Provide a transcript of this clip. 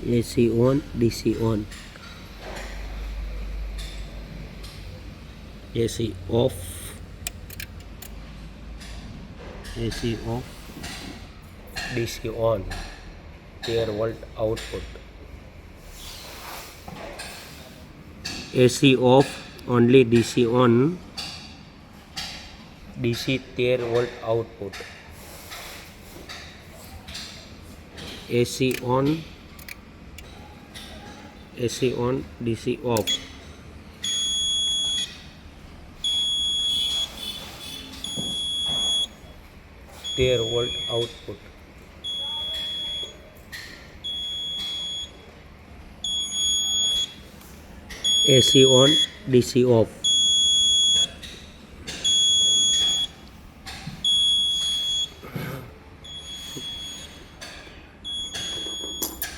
AC on, DC on. AC off, AC off, DC on. 13 volt output. AC off, only DC on. DC 13 volt output. AC on, AC on, DC off. There volt output. AC on, DC off.